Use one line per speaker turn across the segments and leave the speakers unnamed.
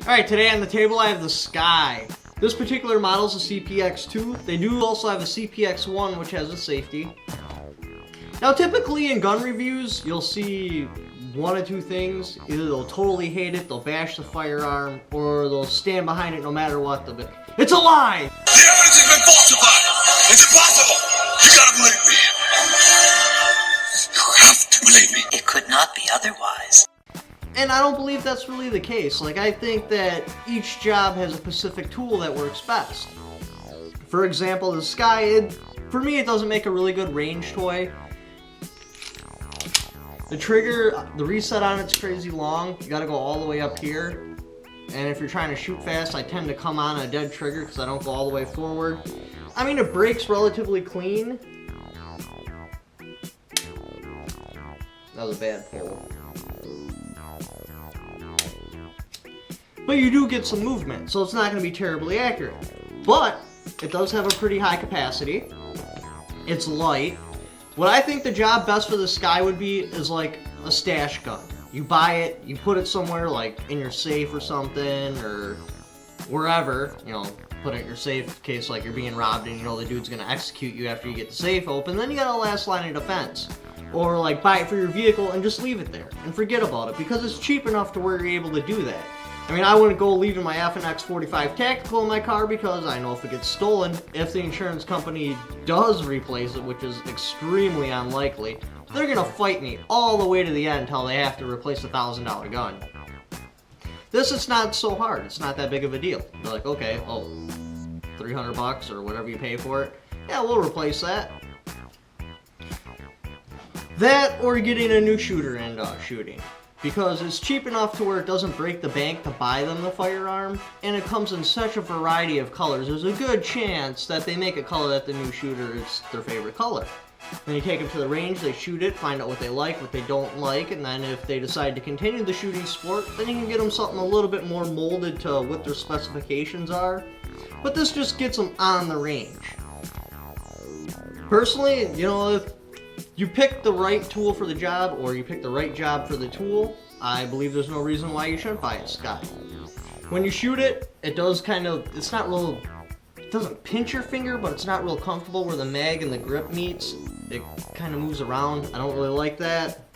Alright, today on the table I have the SCCY. This particular model is a cpx2. They do also have a cpx1, which has a safety. Now typically in gun reviews, you'll see one of two things. Either they'll totally hate it, they'll bash the firearm, or they'll stand behind it no matter what. It's a lie!
The evidence has been falsified! It's impossible! You gotta believe me! You have to believe me!
It could not be otherwise.
And I don't believe that's really the case. Like, I think that each job has a specific tool that works best. For example, the SCCY, for me, it doesn't make a really good range toy. The trigger, the reset on it's crazy long. You gotta go all the way up here. And if you're trying to shoot fast, I tend to come on a dead trigger because I don't go all the way forward. I mean, it breaks relatively clean. That was a bad pull. But you do get some movement, so it's not going to be terribly accurate. But it does have a pretty high capacity. It's light. What I think the job best for the SCCY would be is like a stash gun. You buy it, you put it somewhere like in your safe or something, or wherever, you know, put it in your safe in case like you're being robbed and you know the dude's going to execute you after you get the safe open. Then you got a last line of defense. Or like buy it for your vehicle and just leave it there and forget about it because it's cheap enough to where you're able to do that. I mean, I wouldn't go leaving my FNX 45 Tactical in my car because I know if it gets stolen, if the insurance company does replace it, which is extremely unlikely, they're gonna fight me all the way to the end until they have to replace a $1,000 gun. This is not so hard. It's not that big of a deal. They're like, okay, oh, $300 or whatever you pay for it. Yeah, we'll replace that. That or getting a new shooter and shooting. Because it's cheap enough to where it doesn't break the bank to buy them the firearm, and it comes in such a variety of colors, there's a good chance that they make a color that the new shooter is their favorite color. Then you take them to the range, they shoot it, find out what they like, what they don't like, and then if they decide to continue the shooting sport, then you can get them something a little bit more molded to what their specifications are. But this just gets them on the range. Personally, you know, if you pick the right tool for the job, or you pick the right job for the tool, I believe there's no reason why you shouldn't buy a SCCY. When you shoot it, it does kind of, it's not real, it doesn't pinch your finger, but it's not real comfortable where the mag and the grip meets. It kind of moves around. I don't really like that,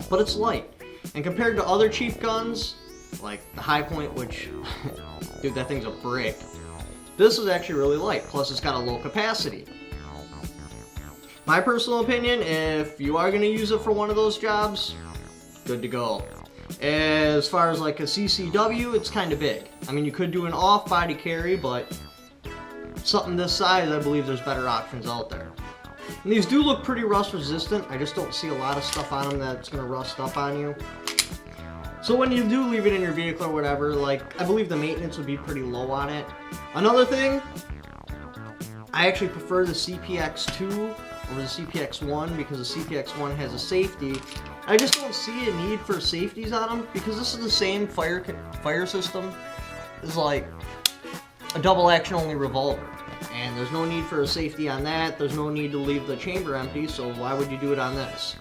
but it's light. And compared to other cheap guns, like the High Point, which, dude, that thing's a brick. This is actually really light, plus it's got a low capacity. My personal opinion, if you are going to use it for one of those jobs, good to go. As far as like a CCW, it's kind of big. I mean, you could do an off-body carry, but something this size, I believe there's better options out there. And these do look pretty rust resistant. I just don't see a lot of stuff on them that's going to rust up on you. So when you do leave it in your vehicle or whatever, like, I believe the maintenance would be pretty low on it. Another thing, I actually prefer the cpx2 over the cpx1 because the cpx1 has a safety. I just don't see a need for safeties on them because this is the same fire system. It's like a double action only revolver, and there's no need for a safety on that. There's no need to leave the chamber empty, so why would you do it on this?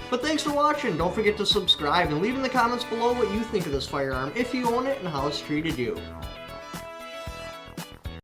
But thanks for watching. Don't forget to subscribe and leave in the comments below what you think of this firearm, if you own it, and how it's treated you.